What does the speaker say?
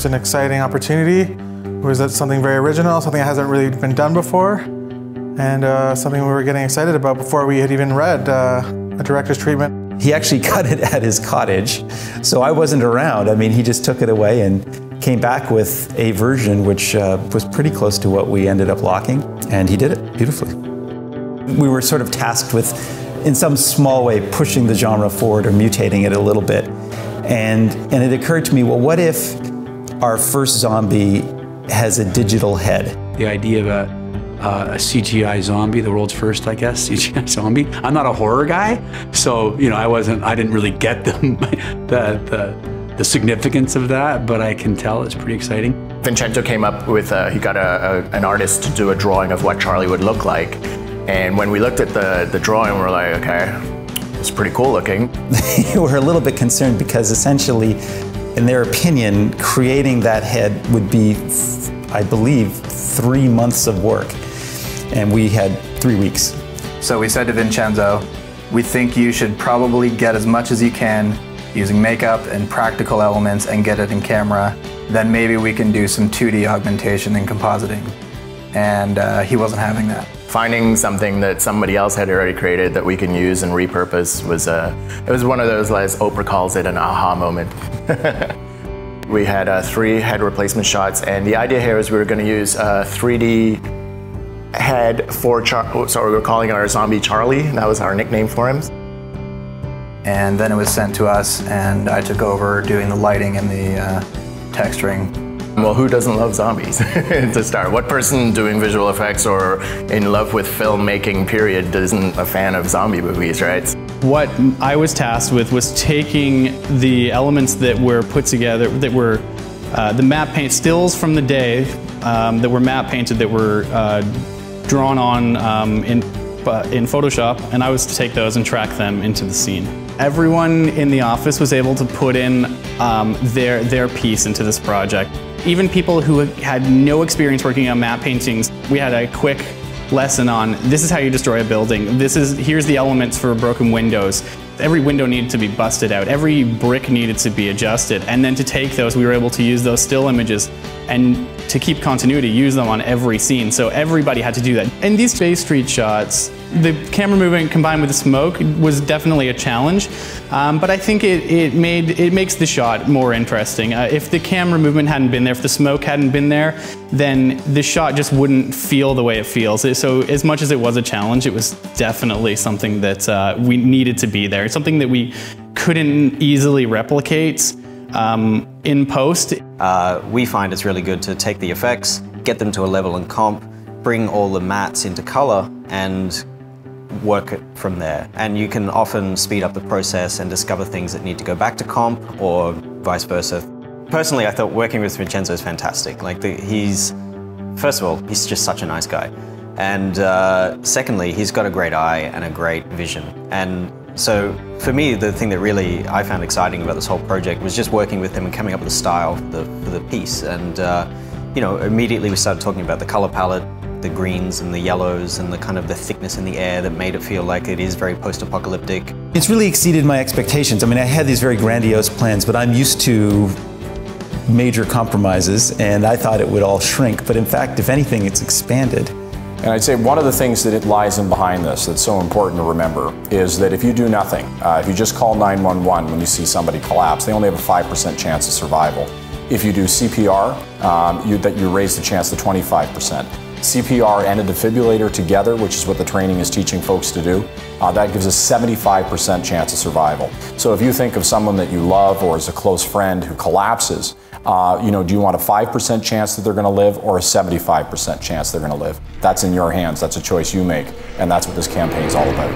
much an exciting opportunity. It was something very original, something that hasn't really been done before, and something we were getting excited about before we had even read a director's treatment. He actually cut it at his cottage, so I wasn't around. I mean, he just took it away and came back with a version which was pretty close to what we ended up locking, and he did it beautifully. We were sort of tasked with, in some small way, pushing the genre forward or mutating it a little bit. And it occurred to me, well, what if our first zombie has a digital head? The idea of a CGI zombie, the world's first, I guess, CGI zombie. I'm not a horror guy, so I didn't really get the significance of that, but I can tell it's pretty exciting. Vincenzo came up with, he got an artist to do a drawing of what Charlie would look like. And when we looked at the drawing, we were like, okay, it's pretty cool looking. They were a little bit concerned because essentially, in their opinion, creating that head would be, I believe, 3 months of work. And we had 3 weeks. So we said to Vincenzo, we think you should probably get as much as you can using makeup and practical elements and get it in camera. Then maybe we can do some 2D augmentation and compositing. And he wasn't having that. Finding something that somebody else had already created that we can use and repurpose was it was one of those, as Oprah calls it, an aha moment. We had 3 head replacement shots, and the idea here is we were going to use a 3D head for so we were calling it our zombie Charlie. That was our nickname for him. And then it was sent to us, and I took over doing the lighting and the texturing. Well, who doesn't love zombies to start? What person doing visual effects or in love with filmmaking, period, isn't a fan of zombie movies, right? What I was tasked with was taking the elements that were put together, that were the map paint stills from the day, that were map painted, that were drawn on in Photoshop, and I was to take those and track them into the scene. Everyone in the office was able to put in their piece into this project. Even people who had no experience working on map paintings, we had a quick lesson on this is how you destroy a building. Here's the elements for broken windows. Every window needed to be busted out. Every brick needed to be adjusted. And then to take those, we were able to use those still images and to keep continuity, use them on every scene. So everybody had to do that. In these Bay Street shots, the camera movement combined with the smoke was definitely a challenge, but I think it makes the shot more interesting. If the camera movement hadn't been there, if the smoke hadn't been there, then the shot just wouldn't feel the way it feels. So as much as it was a challenge, it was definitely something that we needed to be there. It's something that we couldn't easily replicate in post. We find it's really good to take the effects, get them to a level in comp, bring all the mattes into color, and work it from there. And you can often speed up the process and discover things that need to go back to comp or vice versa. Personally, I thought working with Vincenzo is fantastic. Like first of all, he's just such a nice guy. And secondly, he's got a great eye and a great vision. And so for me, the thing that really I found exciting about this whole project was just working with him and coming up with a style for the piece. And immediately we started talking about the color palette, the greens and the yellows and the kind of the thickness in the air that made it feel like it is very post-apocalyptic. It's really exceeded my expectations. I mean, I had these very grandiose plans, but I'm used to major compromises, and I thought it would all shrink. But in fact, if anything, it's expanded. And I'd say one of the things that lies in behind this that's so important to remember is that if you do nothing, if you just call 911 when you see somebody collapse, they only have a 5% chance of survival. If you do CPR, you raise the chance to 25%. CPR and a defibrillator together, which is what the training is teaching folks to do, that gives a 75% chance of survival. So if you think of someone that you love or is a close friend who collapses, do you want a 5% chance that they're going to live or a 75% chance they're going to live? That's in your hands. That's a choice you make, and that's what this campaign is all about.